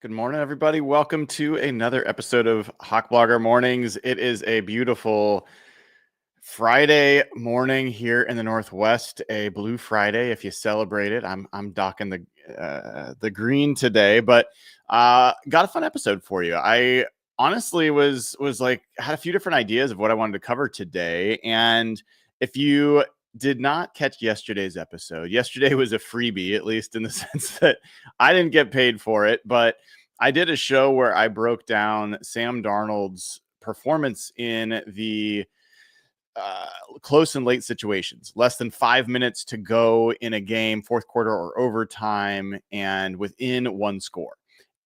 Good morning, everybody. Welcome to another episode of Hawk Blogger Mornings. It is a beautiful Friday morning here in the Northwest, a blue Friday if you celebrate it. I'm docking the green today, but got a fun episode for you. I honestly was like had a few different ideas of what I wanted to cover today, and if you did not catch yesterday's episode, yesterday was a freebie, at least in the sense that I didn't get paid for it, but I did a show where I broke down Sam Darnold's performance in the close and late situations, less than 5 minutes to go in a game, fourth quarter or overtime, and within one score.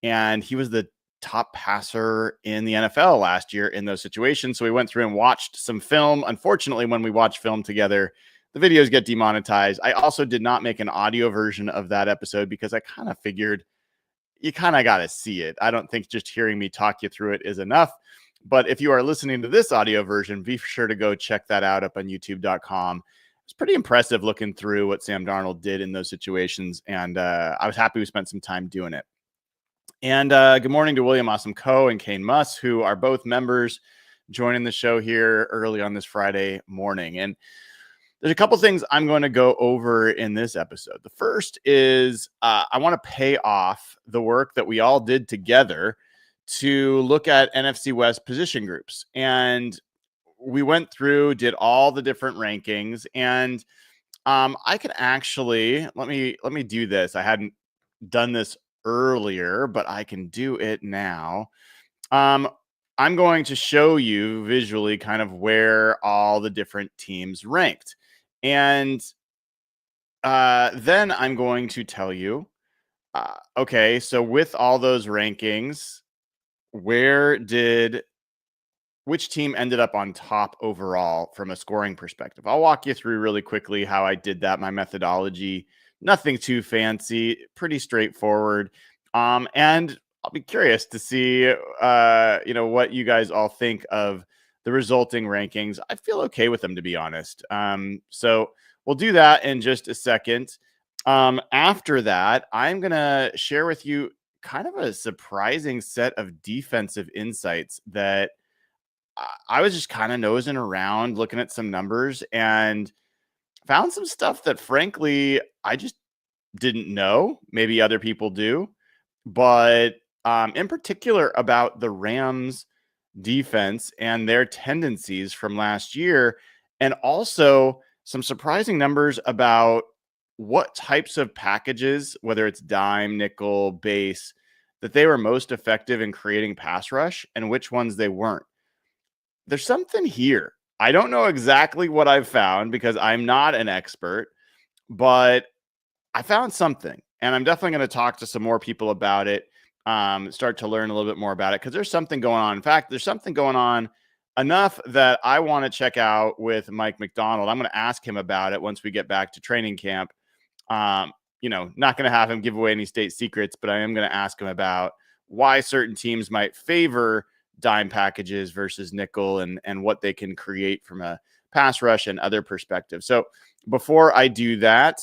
And he was the top passer in the NFL last year in those situations. So we went through and watched some film. Unfortunately, when we watch film together, the videos get demonetized. I also did not make an audio version of that episode because I kind of figured you kind of got to see it. I don't think just hearing me talk you through it is enough. But if you are listening to this audio version, be sure to go check that out up on youtube.com. It's pretty impressive looking through what Sam Darnold did in those situations. And I was happy we spent some time doing it. And good morning to William Awesome Coe and Kane Muss, who are both members joining the show here early on this Friday morning. And there's a couple things I'm going to go over in this episode. The first is I want to pay off the work that we all did together to look at NFC West position groups. And we went through, did all the different rankings, and I can actually, let me do this. I hadn't done this earlier, but I can do it now. I'm going to show you visually kind of where all the different teams ranked. And then I'm going to tell you, okay, so with all those rankings, which team ended up on top overall from a scoring perspective? I'll walk you through really quickly how I did that, my methodology, nothing too fancy, pretty straightforward. And I'll be curious to see, what you guys all think of the resulting rankings. I feel okay with them, to be honest. So we'll do that in just a second. After that, I'm going to share with you kind of a surprising set of defensive insights that I was just kind of nosing around, looking at some numbers, and found some stuff that, frankly, I just didn't know. Maybe other people do. But in particular about the Rams defense and their tendencies from last year, and also some surprising numbers about what types of packages, whether it's dime, nickel, base, that they were most effective in creating pass rush and which ones they weren't. There's something here. I don't know exactly what I've found because I'm not an expert, but I found something, and I'm definitely going to talk to some more people about it, start to learn a little bit more about it, because there's something going on. In fact, there's something going on enough that I want to check out with Mike Macdonald. I'm going to ask him about it once we get back to training camp. Not going to have him give away any state secrets, but I am going to ask him about why certain teams might favor dime packages versus nickel and what they can create from a pass rush and other perspectives. So before I do that,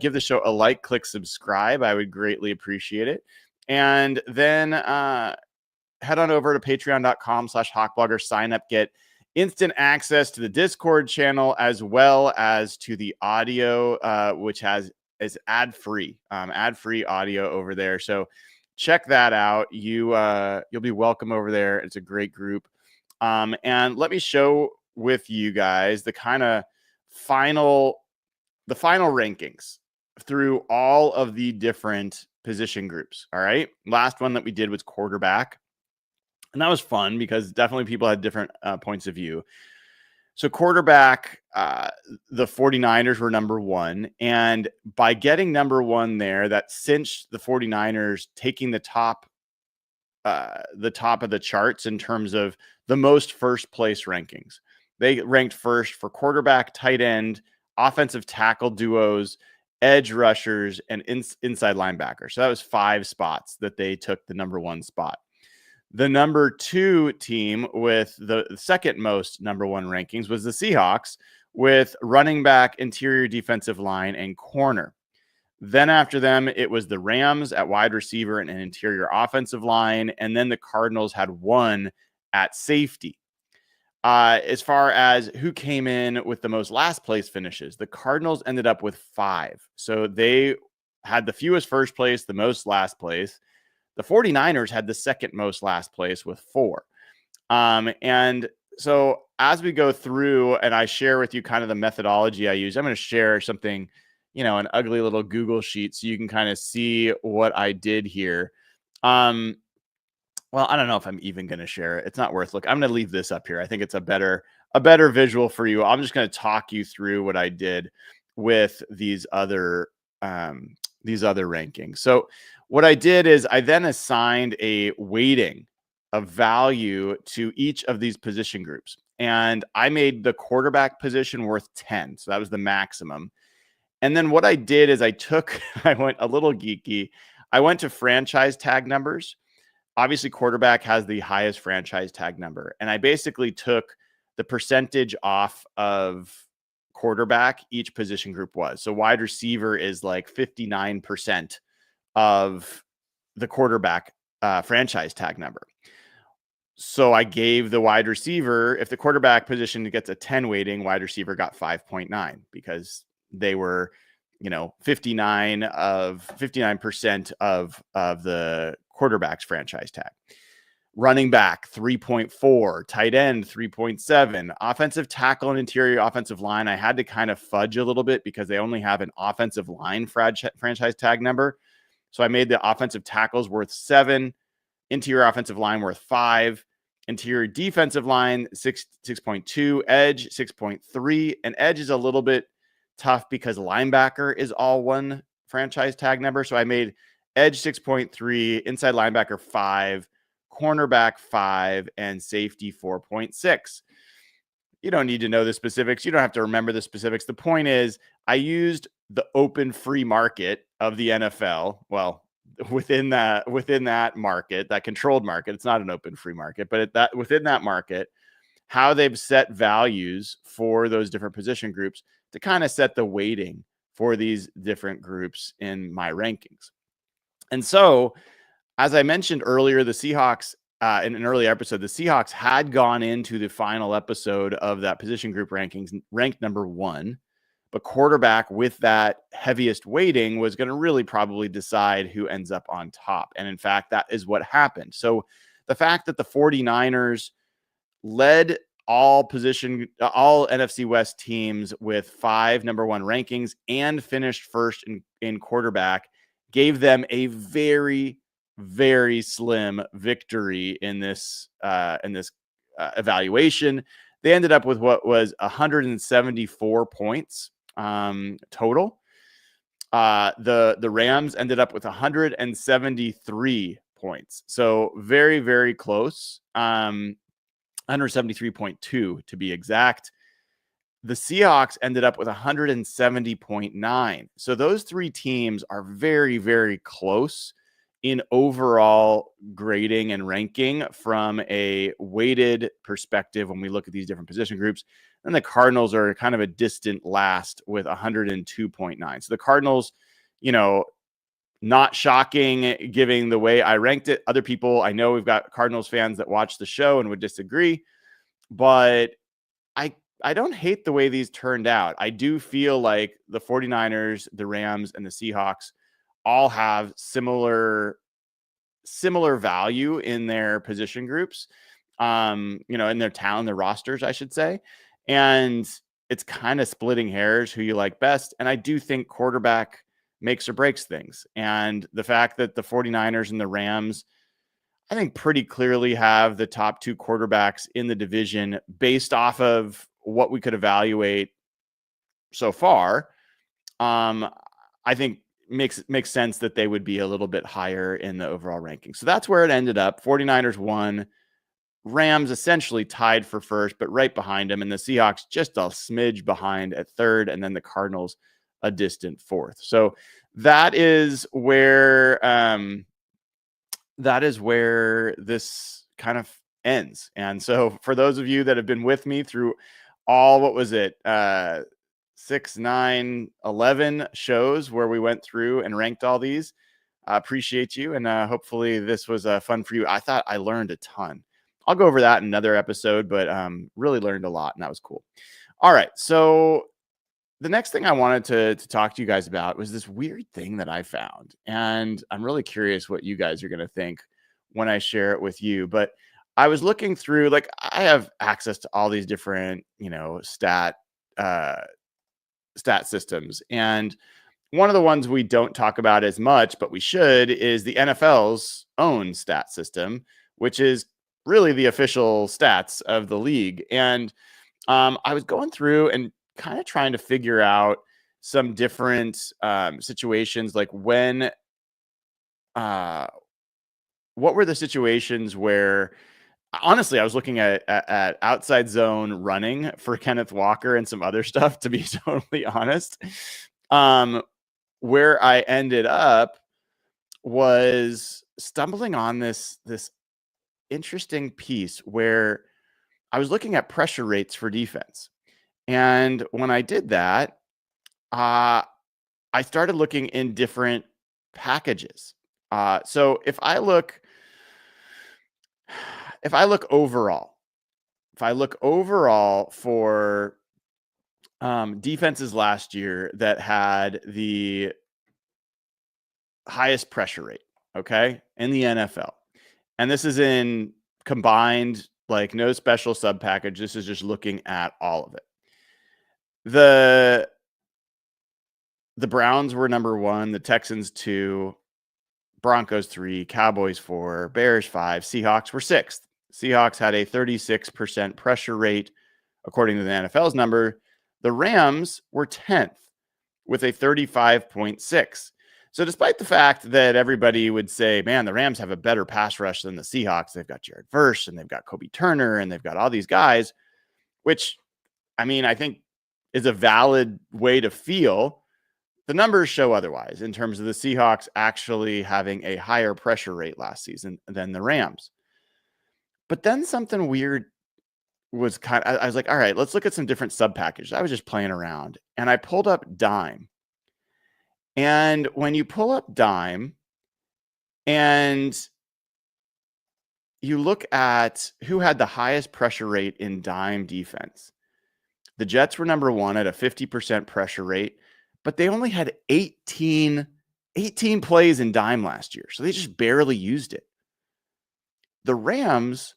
give the show a like, click subscribe. I would greatly appreciate it. And then head on over to patreon.com/hawkblogger, sign up, get instant access to the Discord channel as well as to the audio, which is ad-free audio over there. So check that out. You'll be welcome over there. It's a great group. And let me show with you guys the kind of final rankings through all of the different position groups. All right. Last one that we did was quarterback. And that was fun because definitely people had different points of view. So quarterback, the 49ers were number one. And by getting number one there, that cinched the 49ers taking the top of the charts in terms of the most first place rankings. They ranked first for quarterback, tight end, offensive tackle duos, edge rushers, and inside linebacker. So that was 5 spots that they took the number one spot. The number 2 team with the second most number 1 rankings was the Seahawks with running back, interior defensive line, and corner. Then after them, it was the Rams at wide receiver and an interior offensive line. And then the Cardinals had one at safety. As far as who came in with the most last place finishes, the Cardinals ended up with 5. So they had the fewest first place, the most last place. The 49ers had the second most last place with 4. And so as we go through and I share with you kind of the methodology I use, I'm going to share something, an ugly little Google sheet so you can kind of see what I did here. Well, I don't know if I'm even going to share it. It's not worth looking. I'm going to leave this up here. I think it's a better visual for you. I'm just going to talk you through what I did with these other rankings. So what I did is I then assigned a weighting of value to each of these position groups. And I made the quarterback position worth 10. So that was the maximum. And then what I did is I went a little geeky. I went to franchise tag numbers. Obviously, quarterback has the highest franchise tag number. And I basically took the percentage off of quarterback each position group was. So wide receiver is like 59% of the quarterback franchise tag number. So I gave the wide receiver, if the quarterback position gets a 10 weighting, wide receiver got 5.9 because they were, 59% of the quarterback's franchise tag. Running back 3.4, tight end 3.7, offensive tackle and interior offensive line. I had to kind of fudge a little bit because they only have an offensive line franchise tag number. So I made the offensive tackles worth 7, interior offensive line worth 5, interior defensive line 6.2, edge 6.3, and edge is a little bit tough because linebacker is all one franchise tag number. So I made edge 6.3, inside linebacker 5, cornerback 5, and safety 4.6. You don't need to know the specifics. You don't have to remember the specifics. The point is I used the open free market of the NFL. Well, within that market, that controlled market, it's not an open free market, but within that market, how they've set values for those different position groups to kind of set the weighting for these different groups in my rankings. And so, as I mentioned earlier, the Seahawks, in an earlier episode, the Seahawks had gone into the final episode of that position group rankings ranked number 1. But quarterback with that heaviest weighting was going to really probably decide who ends up on top. And in fact, that is what happened. So the fact that the 49ers led all NFC West teams with 5 number 1 rankings and finished first in quarterback gave them a very, very slim victory in this evaluation. They ended up with what was 174 points total. The Rams ended up with 173 points. So very, very close. 173.2 to be exact. The Seahawks ended up with 170.9. So those 3 teams are very, very close in overall grading and ranking from a weighted perspective when we look at these different position groups. And the Cardinals are kind of a distant last with 102.9. So the Cardinals, not shocking given the way I ranked it. Other people, I know we've got Cardinals fans that watch the show and would disagree, but I don't hate the way these turned out. I do feel like the 49ers, the Rams, and the Seahawks all have similar value in their position groups, in their talent, their rosters, I should say. And it's kind of splitting hairs who you like best. And I do think quarterback makes or breaks things. And the fact that the 49ers and the Rams, I think pretty clearly have the top 2 quarterbacks in the division based off of what we could evaluate so far. I think makes sense that they would be a little bit higher in the overall ranking. So that's where it ended up. 49ers won. Rams essentially tied for first, but right behind them. And the Seahawks just a smidge behind at third. And then the Cardinals a distant fourth. So that is where this kind of ends. And so for those of you that have been with me through all, what was it? 6, 9, 11 shows where we went through and ranked all these. I appreciate you, and hopefully this was fun for you. I thought I learned a ton. I'll go over that in another episode, but really learned a lot, and that was cool. All right, so the next thing I wanted to talk to you guys about was this weird thing that I found, and I'm really curious what you guys are going to think when I share it with you. But I was looking through, like, I have access to all these different, stat systems, and one of the ones we don't talk about as much, but we should, is the NFL's own stat system, which is really the official stats of the league. And I was going through and kind of trying to figure out some different situations, like what were the situations where, honestly, I was looking at outside zone running for Kenneth Walker and some other stuff, to be totally honest. Where I ended up was stumbling on this interesting piece where I was looking at pressure rates for defense. And when I did that, I started looking in different packages. So if I look overall, for defenses last year that had the highest pressure rate, okay, in the NFL, and this is in combined, like, no special sub package. This is just looking at all of it. The Browns were number 1, the Texans 2, Broncos 3, Cowboys 4, Bears 5, Seahawks were 6th. Seahawks had a 36% pressure rate, according to the NFL's number. The Rams were 10th with a 35.6. So despite the fact that everybody would say, man, the Rams have a better pass rush than the Seahawks, they've got Jared Verse and they've got Kobe Turner and they've got all these guys, which, I mean, I think is a valid way to feel. The numbers show otherwise in terms of the Seahawks actually having a higher pressure rate last season than the Rams. But then something weird was I was like, all right, let's look at some different sub packages. I was just playing around and I pulled up Dime. And when you pull up Dime and you look at who had the highest pressure rate in Dime defense, the Jets were number 1 at a 50% pressure rate, but they only had 18 plays in Dime last year. So they just barely used it. The Rams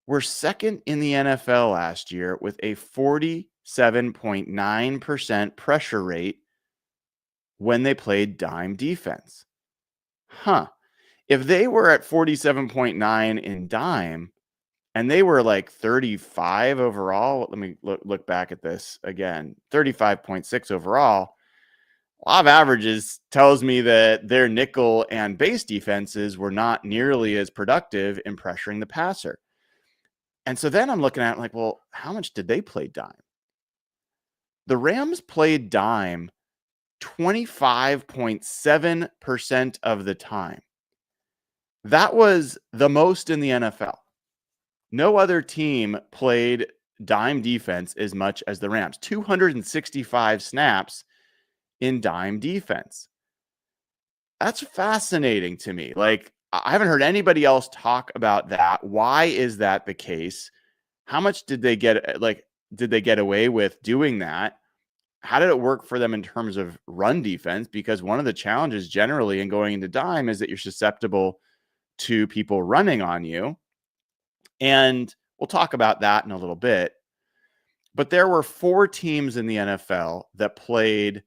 were 2nd in the NFL last year with a 47.9% pressure rate when they played dime defense. If they were at 47.9 in dime and they were like 35 overall, let me look back at this again, 35.6 overall, law of averages tells me that their nickel and base defenses were not nearly as productive in pressuring the passer. And so then I'm looking at, like, well, how much did they play dime? The Rams played dime 25.7% of the time. That was the most in the NFL. No other team played dime defense as much as the Rams. 265 snaps in dime defense. That's fascinating to me. Like, I haven't heard anybody else talk about that. Why is that the case? How much did they get? Like, did they get away with doing that? How did it work for them in terms of run defense? Because one of the challenges generally in going into dime is that you're susceptible to people running on you. And we'll talk about that in a little bit. But there were 4 teams in the NFL that played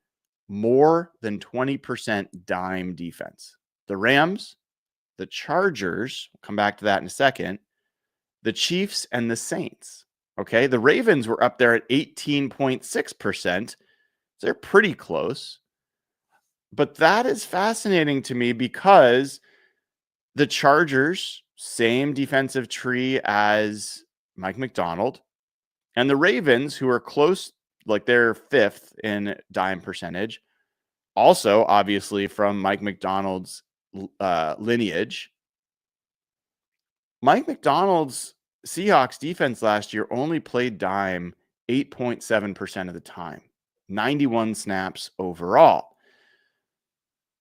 more than 20% dime defense. The Rams, the Chargers, we'll come back to that in a second, the Chiefs, and the Saints. Okay, the Ravens were up there at 18.6%. They're pretty close. But that is fascinating to me because the Chargers, same defensive tree as Mike Macdonald, and the Ravens, who are close, like they're 5th in dime percentage, also obviously from Mike Macdonald's lineage. Mike Macdonald's Seahawks defense last year only played dime 8.7% of the time. 91 snaps overall.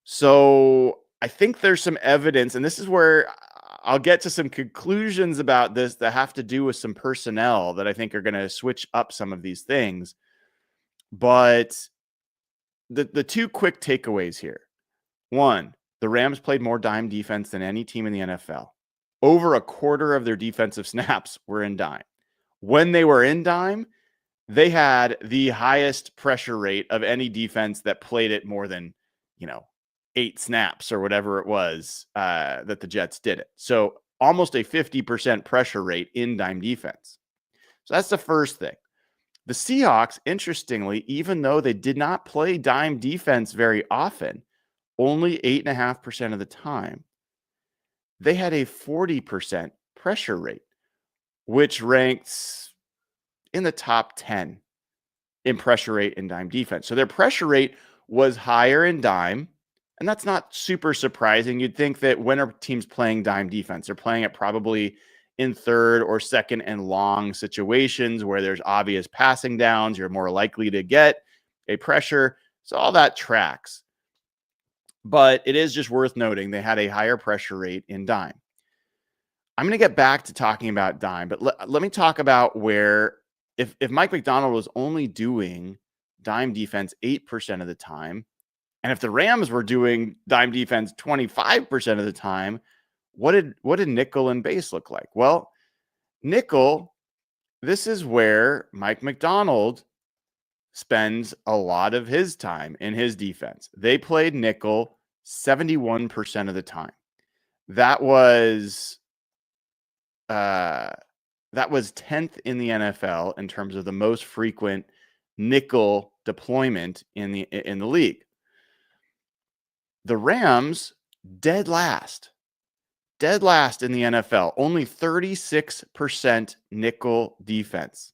So I think there's some evidence, and this is where I'll get to some conclusions about this that have to do with some personnel that I think are going to switch up some of these things. But the two quick takeaways here. One, the Rams played more dime defense than any team in the NFL. Over a quarter of their defensive snaps were in dime. When they were in dime, they had the highest pressure rate of any defense that played it more than, 8 snaps or whatever it was that the Jets did it. So almost a 50% pressure rate in dime defense. So that's the first thing. The Seahawks, interestingly, even though they did not play dime defense very often, only 8.5% of the time, they had a 40% pressure rate, which ranks in the top 10 in pressure rate in dime defense. So their pressure rate was higher in dime, and that's not super surprising. You'd think that when a team's playing dime defense, they're playing it probably in third or second and long situations where there's obvious passing downs. You're more likely to get a pressure. So all that tracks. But it is just worth noting they had a higher pressure rate in dime. I'm going to get back to talking about dime, but let me talk about where if Mike Macdonald was only doing dime defense 8% of the time, and if the Rams were doing dime defense 25% of the time, what did nickel and base look like? Well, nickel, this is where Mike Macdonald spends a lot of his time in his defense. They played nickel 71% of the time. That was 10th in the NFL in terms of the most frequent nickel deployment in the league. The Rams, dead last in the NFL, only 36% nickel defense.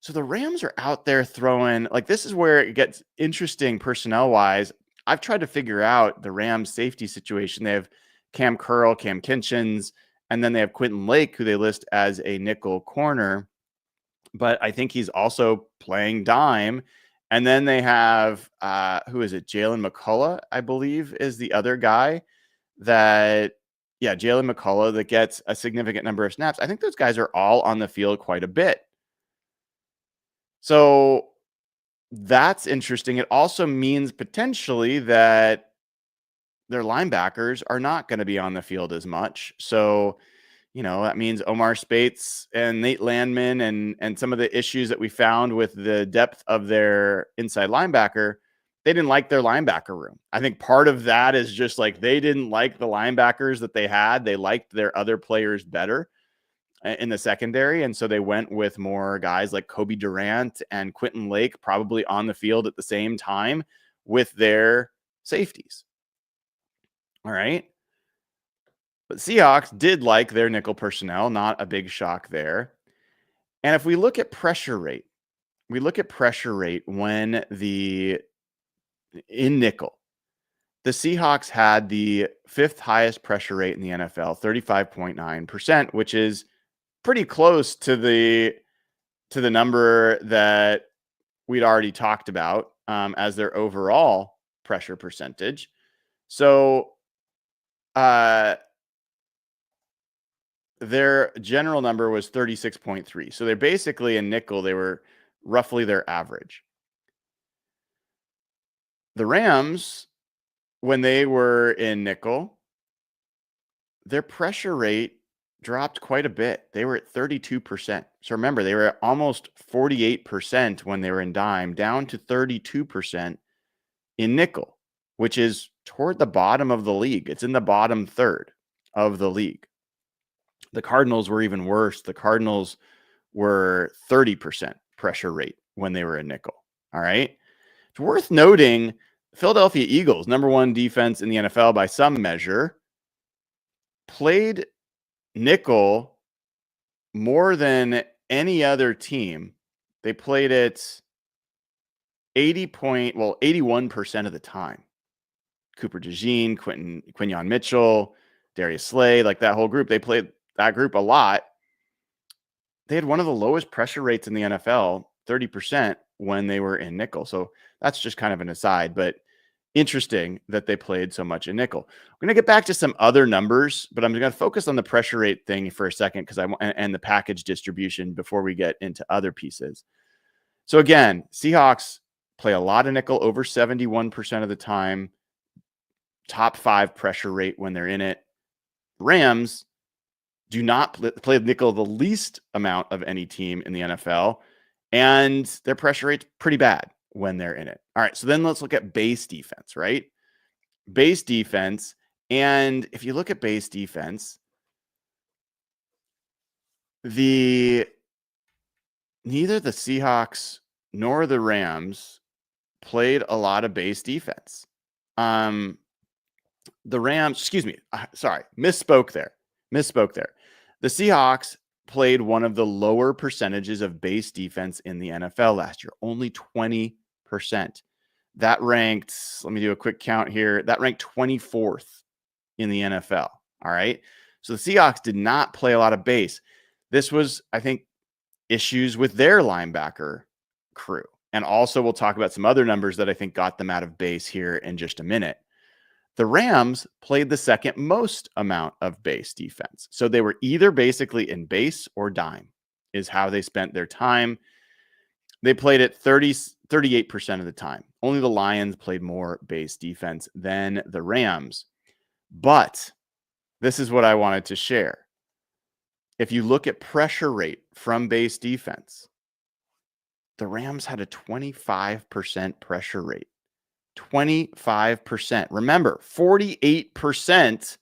So the Rams are out there throwing, this is where it gets interesting personnel-wise. I've tried to figure out the Rams safety situation. They have Cam Curl, Cam Kinchins, and then they have Quentin Lake, who they list as a nickel corner. But I think he's also playing dime. And then they have, who is it? Jalen McCullough, I believe, is the other guy Jalen McCullough that gets a significant number of snaps. I think those guys are all on the field quite a bit. So that's interesting. It also means potentially that their linebackers are not going to be on the field as much. So, that means Omar Spates and Nate Landman and some of the issues that we found with the depth of their inside linebacker, they didn't like their linebacker room. I think part of that is just they didn't like the linebackers that they had. They liked their other players better in the secondary. And so they went with more guys like Kobe Durant and Quentin Lake probably on the field at the same time with their safeties. All right. But Seahawks did like their nickel personnel, not a big shock there. And if we look at pressure rate, when in nickel, the Seahawks had the 5th highest pressure rate in the NFL, 35.9%, which is pretty close to the number that we'd already talked about as their overall pressure percentage. So their general number was 36.3. So they're basically in nickel, they were roughly their average. The Rams, when they were in nickel, their pressure rate dropped quite a bit. They were at 32%. So remember, they were at almost 48% when they were in dime, down to 32% in nickel, which is toward the bottom of the league. It's in the bottom third of the league. The Cardinals were even worse. The Cardinals were 30% pressure rate when they were in nickel. All right. It's worth noting Philadelphia Eagles, number 1 defense in the NFL by some measure, played nickel more than any other team. They played it 81% of the time. Cooper DeJean, Quinyon Mitchell, Darius Slay, that whole group, they played that group a lot. They had one of the lowest pressure rates in the NFL, 30%, when they were in nickel. So that's just kind of an aside, but interesting that they played so much in nickel. We're going to get back to some other numbers, but I'm going to focus on the pressure rate thing for a second because and the package distribution before we get into other pieces. So again, Seahawks play a lot of nickel, over 71% of the time, top 5 pressure rate when they're in it. Rams do not play nickel the least amount of any team in the NFL, and their pressure rate's pretty bad when they're in it. All right, so then let's look at base defense, right? Base defense, and if you look at base defense, neither the Seahawks nor the Rams played a lot of base defense. The Rams, misspoke there. The Seahawks played one of the lower percentages of base defense in the NFL last year, only 20%. That ranked, let me do a quick count here, that ranked 24th in the NFL. All right. So the Seahawks did not play a lot of base. This was, I think, issues with their linebacker crew. And also we'll talk about some other numbers that I think got them out of base here in just a minute. The Rams played the second most amount of base defense. So they were either basically in base or dime is how they spent their time. They played it 38% of the time. Only the Lions played more base defense than the Rams. But this is what I wanted to share. If you look at pressure rate from base defense, the Rams had a 25% pressure rate. 25%. Remember, 48%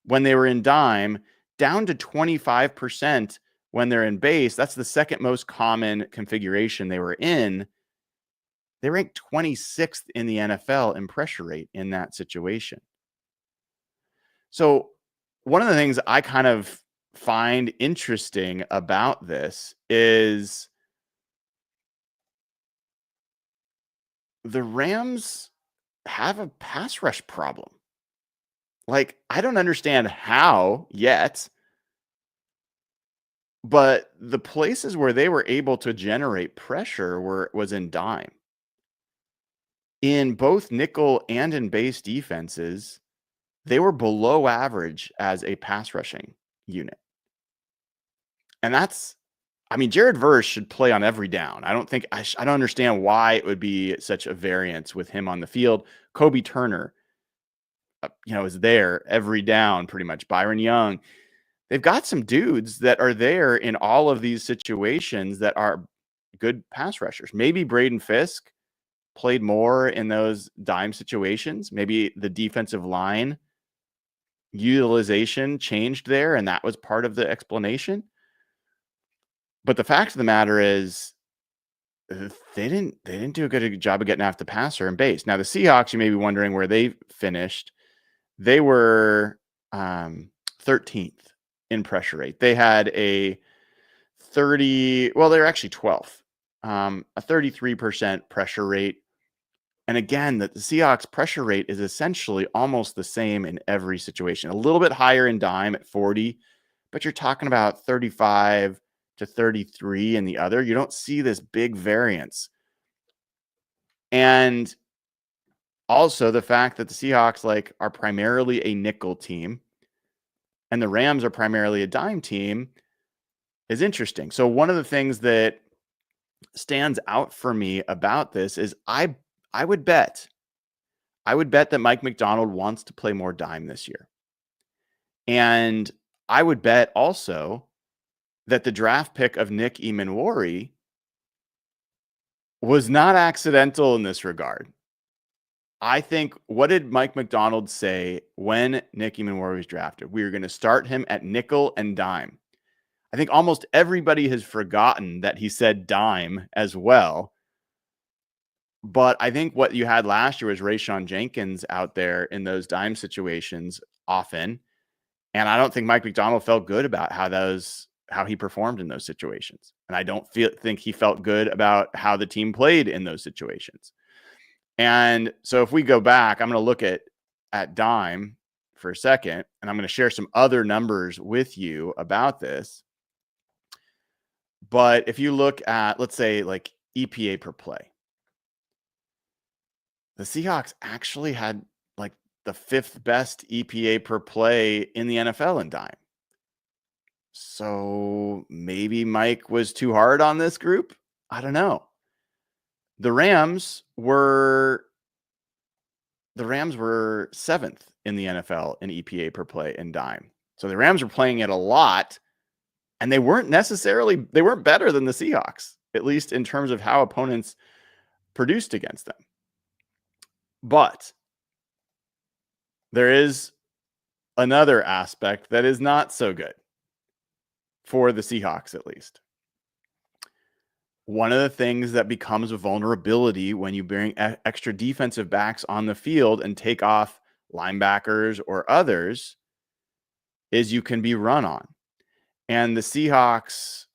when they were in dime, down to 25% when they're in base. That's the second most common configuration they were in. They ranked 26th in the NFL in pressure rate in that situation. So one of the things I kind of find interesting about this is the Rams have a pass rush problem. Like, I don't understand how yet, but the places where they were able to generate pressure was in dime. In both nickel and in base defenses, they were below average as a pass rushing unit. And that's, I mean, Jared Verse should play on every down. I don't understand why it would be such a variance with him on the field. Kobe Turner, is there every down pretty much. Byron Young. They've got some dudes that are there in all of these situations that are good pass rushers. Maybe Braden Fisk played more in those dime situations. Maybe the defensive line utilization changed there, and that was part of the explanation. But the fact of the matter is they didn't do a good job of getting after the passer and base. Now, the Seahawks, you may be wondering where they finished. They were 13th in pressure rate. They had a they're actually 12th, a 33% pressure rate. And again, the Seahawks pressure rate is essentially almost the same in every situation. A little bit higher in dime at 40, but you're talking about 35 to 33 in the other. You don't see this big variance. And also the fact that the Seahawks are primarily a nickel team and the Rams are primarily a dime team is interesting. So one of the things that stands out for me about this is I would bet that Mike Macdonald wants to play more dime this year. And I would bet also that the draft pick of Nick Emanwari was not accidental in this regard. I think, what did Mike Macdonald say when Nick Emanwari was drafted? We were going to start him at nickel and dime. I think almost everybody has forgotten that he said dime as well. But I think what you had last year was Rayshon Jenkins out there in those dime situations often. And I don't think Mike Macdonald felt good about how he performed in those situations. And I don't think he felt good about how the team played in those situations. And so if we go back, I'm going to look at dime for a second, and I'm going to share some other numbers with you about this. But if you look at, let's say, EPA per play. The Seahawks actually had like the 5th best EPA per play in the NFL in dime. So maybe Mike was too hard on this group. I don't know. The Rams were 7th in the NFL in EPA per play in dime. So the Rams were playing it a lot, and they weren't better than the Seahawks, at least in terms of how opponents produced against them. But there is another aspect that is not so good for the Seahawks, at least. One of the things that becomes a vulnerability when you bring extra defensive backs on the field and take off linebackers or others is you can be run on. And the Seahawks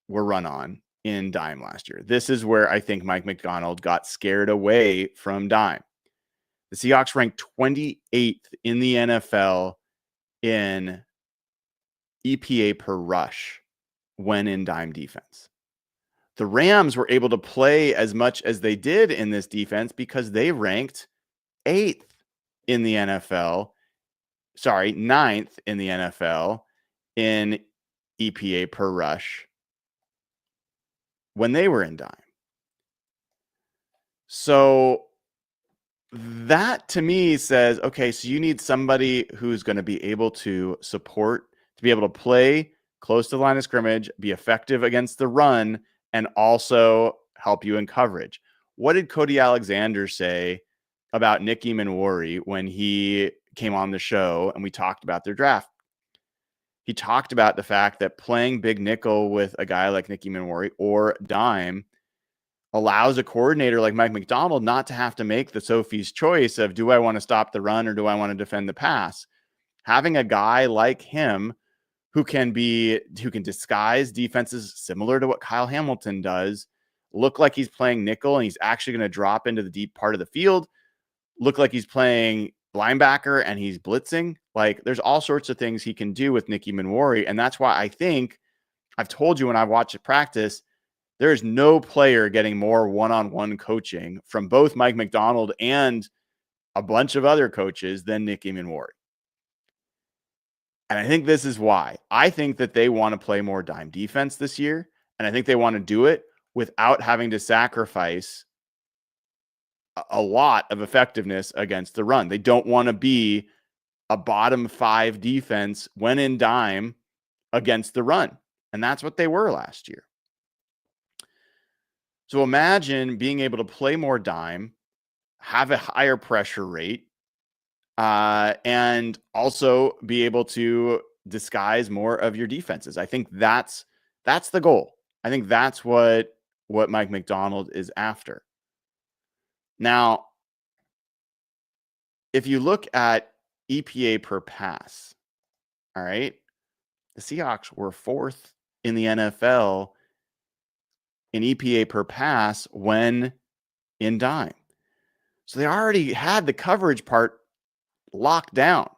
were run on in dime last year. This is where I think Mike Macdonald got scared away from dime. The Seahawks ranked 28th in the NFL in EPA per rush when in dime defense. The Rams were able to play as much as they did in this defense because they ranked 8th in the NFL. Sorry, 9th in the NFL in EPA per rush when they were in dime. So that to me says, okay, so you need somebody who's going to be able to support, to be able to play close to the line of scrimmage, be effective against the run, and also help you in coverage. What did Cody Alexander say about Nicky Manwari when he came on the show and we talked about their draft? He talked about the fact that playing big nickel with a guy like Nicky Manwari or dime allows a coordinator like Mike Macdonald not to have to make the Sophie's choice of, do I want to stop the run or do I want to defend the pass? Having a guy like him who can disguise defenses similar to what Kyle Hamilton does, look like he's playing nickel and he's actually going to drop into the deep part of the field, look like he's playing linebacker and he's blitzing. Like, there's all sorts of things he can do with Nicky Manwari. And that's why I think I've told you when I've watched it practice, there is no player getting more one-on-one coaching from both Mike Macdonald and a bunch of other coaches than Nicky Manwari. And I think this is why. I think that they want to play more dime defense this year, and I think they want to do it without having to sacrifice a lot of effectiveness against the run. They don't want to be a bottom 5 defense when in dime against the run, and that's what they were last year. So imagine being able to play more dime, have a higher pressure rate, and also be able to disguise more of your defenses. I think that's the goal. I think that's what Mike Macdonald is after. Now, if you look at EPA per pass, all right, the Seahawks were 4th in the NFL in EPA per pass when in dime. So they already had the coverage part locked down.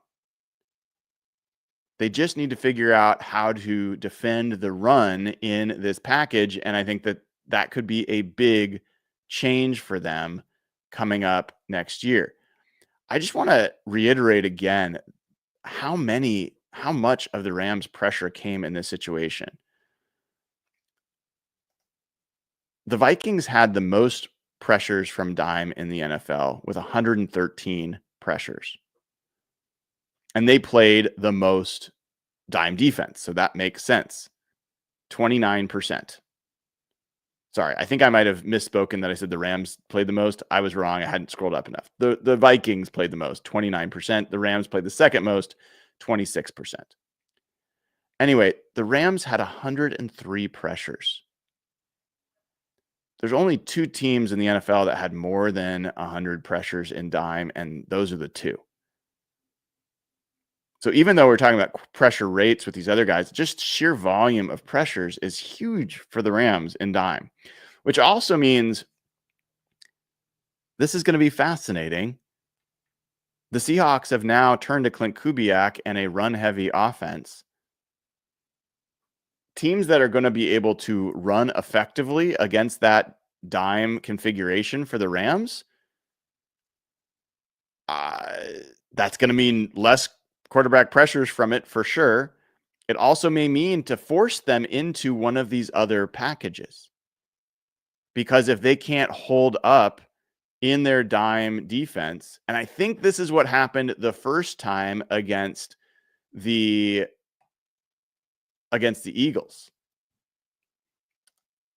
They just need to figure out how to defend the run in this package. And I think that could be a big change for them coming up next year. I just want to reiterate again how much of the Rams' pressure came in this situation. The Vikings had the most pressures from dime in the NFL with 113 pressures. And they played the most dime defense. So that makes sense. 29%. Sorry, I think I might have misspoken that I said the Rams played the most. I was wrong. I hadn't scrolled up enough. The Vikings played the most, 29%. The Rams played the second most, 26%. Anyway, the Rams had 103 pressures. There's only 2 teams in the NFL that had more than 100 pressures in dime, and those are the 2. So even though we're talking about pressure rates with these other guys, just sheer volume of pressures is huge for the Rams in dime, which also means this is going to be fascinating. The Seahawks have now turned to Clint Kubiak and a run-heavy offense. Teams that are going to be able to run effectively against that dime configuration for the Rams, that's going to mean less quarterback pressures from it for sure. It also may mean to force them into one of these other packages. Because if they can't hold up in their dime defense, and I think this is what happened the first time against the Eagles.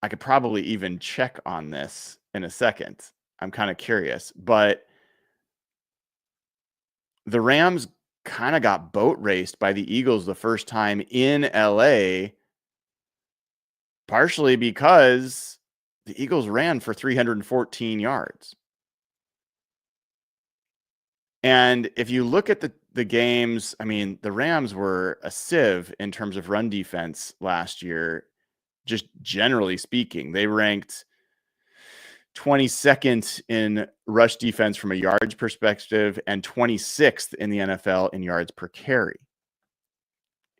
I could probably even check on this in a second. I'm kind of curious, but the Rams kind of got boat raced by the Eagles the first time in LA, partially because the Eagles ran for 314 yards. And if you look at the games, I mean, the Rams were a sieve in terms of run defense last year, just generally speaking. They ranked 22nd in rush defense from a yards perspective and 26th in the NFL in yards per carry.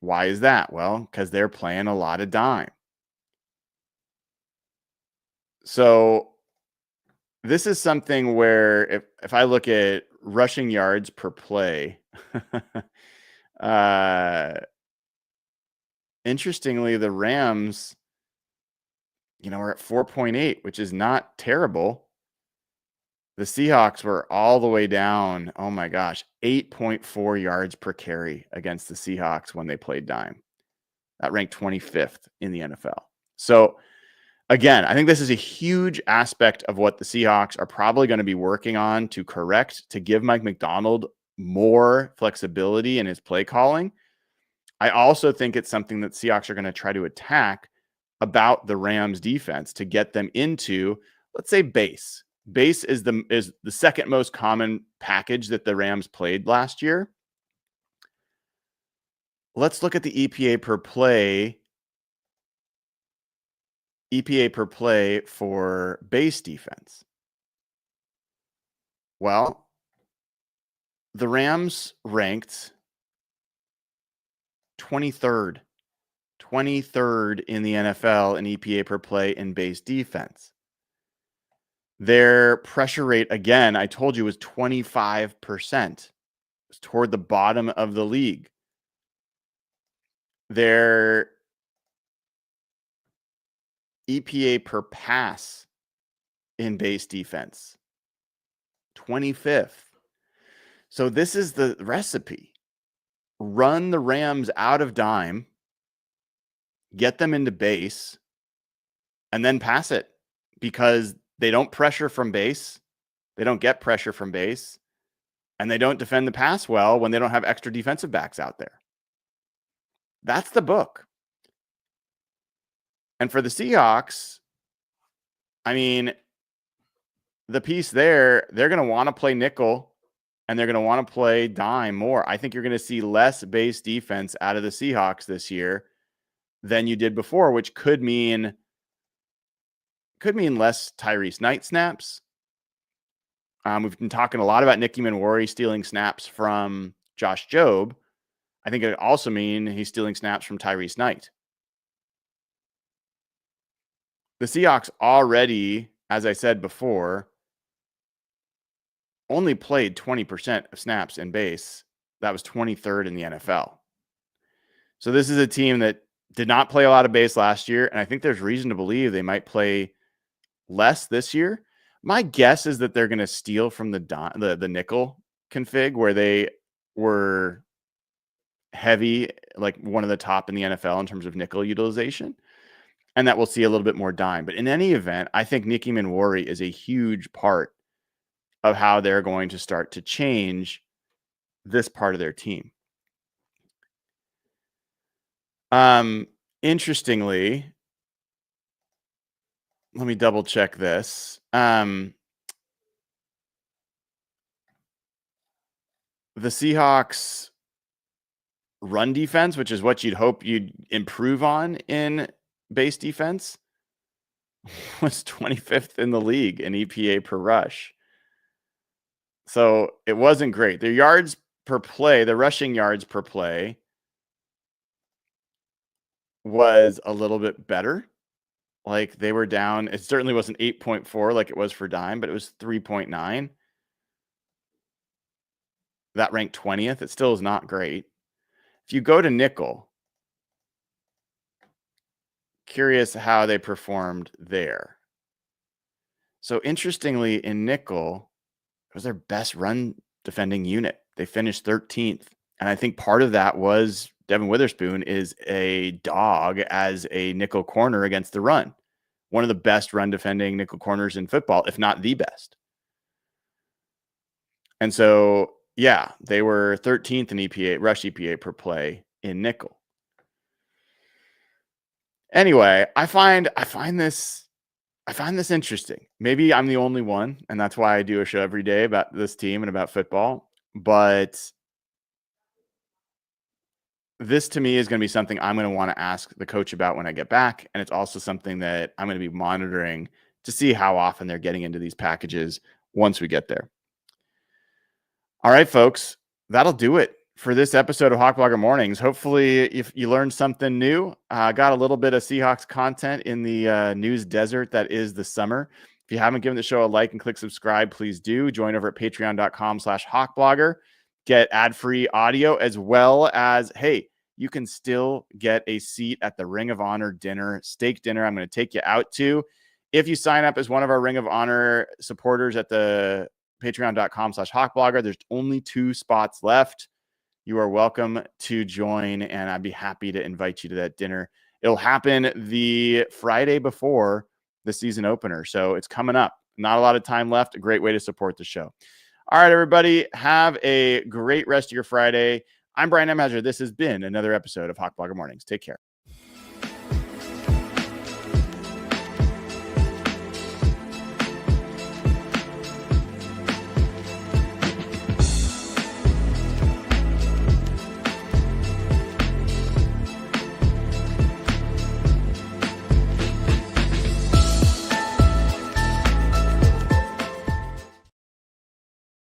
Why is that? Well, because they're playing a lot of dime. So this is something where if I look at rushing yards per play, interestingly, the Rams, are at 4.8, which is not terrible. The Seahawks were all the way down. Oh my gosh, 8.4 yards per carry against the Seahawks when they played dime. That ranked 25th in the NFL. So again, I think this is a huge aspect of what the Seahawks are probably going to be working on to correct, to give Mike Macdonald more flexibility in his play calling. I also think it's something that Seahawks are going to try to attack about the Rams defense to get them into, let's say, base. Base is the second most common package that the Rams played last year. Let's look at the EPA per play for base defense. Well, the Rams ranked 23rd in the NFL in EPA per play in base defense. Their pressure rate, again, I told you, was 25%. It's toward the bottom of the league. Their EPA per pass in base defense, 25th. So this is the recipe. Run the Rams out of dime, get them into base, and then pass it, because they don't pressure from base. They don't get pressure from base, and they don't defend the pass well when they don't have extra defensive backs out there. That's the book. And for the Seahawks, I mean, the piece there, they're going to want to play nickel and they're going to want to play dime more. I think you're going to see less base defense out of the Seahawks this year than you did before, which could mean less Tyrese Knight snaps. We've been talking a lot about Nicky Manwari stealing snaps from Josh Jobe. I think it also mean he's stealing snaps from Tyrese Knight. The Seahawks already, as I said before, only played 20% of snaps in base. That was 23rd in the NFL. So this is a team that did not play a lot of base last year, and I think there's reason to believe they might play less this year. My guess is that they're going to steal from the nickel config, where they were heavy, like one of the top in the NFL in terms of nickel utilization, and that we'll see a little bit more dime. But in any event, I think Nicky Manwari is a huge part of how they're going to start to change this part of their team. Interestingly, let me double check this. The Seahawks run defense, which is what you'd hope you'd improve on in base defense, was 25th in the league in EPA per rush. So it wasn't great. Their yards per play, the rushing yards per play, was a little bit better. like they were down. It certainly wasn't 8.4 like it was for dime, but it was 3.9. That ranked 20th. It still is not great. If you go to nickel, curious how they performed there. So interestingly, in nickel, it was their best run defending unit. They finished 13th. And I think part of that was Devin Witherspoon is a dog as a nickel corner against the run. One of the best run defending nickel corners in football, if not the best. And so, yeah, they were 13th in EPA, rush EPA per play in nickel. Anyway, I find this interesting. Maybe I'm the only one, and that's why I do a show every day about this team and about football. But this to me is going to be something I'm going to want to ask the coach about when I get back. And it's also something that I'm going to be monitoring to see how often they're getting into these packages once we get there. All right, folks, that'll do it for this episode of Hawk Blogger Mornings. Hopefully, if you learned something new, got a little bit of Seahawks content in the news desert that is the summer. If you haven't given the show a like and click subscribe, please do. Join over at patreon.com/hawkblogger. Get ad-free audio as well as, hey, you can still get a seat at the Ring of Honor dinner, steak dinner I'm going to take you out to. If you sign up as one of our Ring of Honor supporters at the patreon.com/hawkblogger, there's only 2 spots left. You are welcome to join, and I'd be happy to invite you to that dinner. It'll happen the Friday before the season opener, so it's coming up. Not a lot of time left. A great way to support the show. All right, everybody, have a great rest of your Friday. I'm Brian M. Hazard. This has been another episode of Hawk Blogger Mornings. Take care.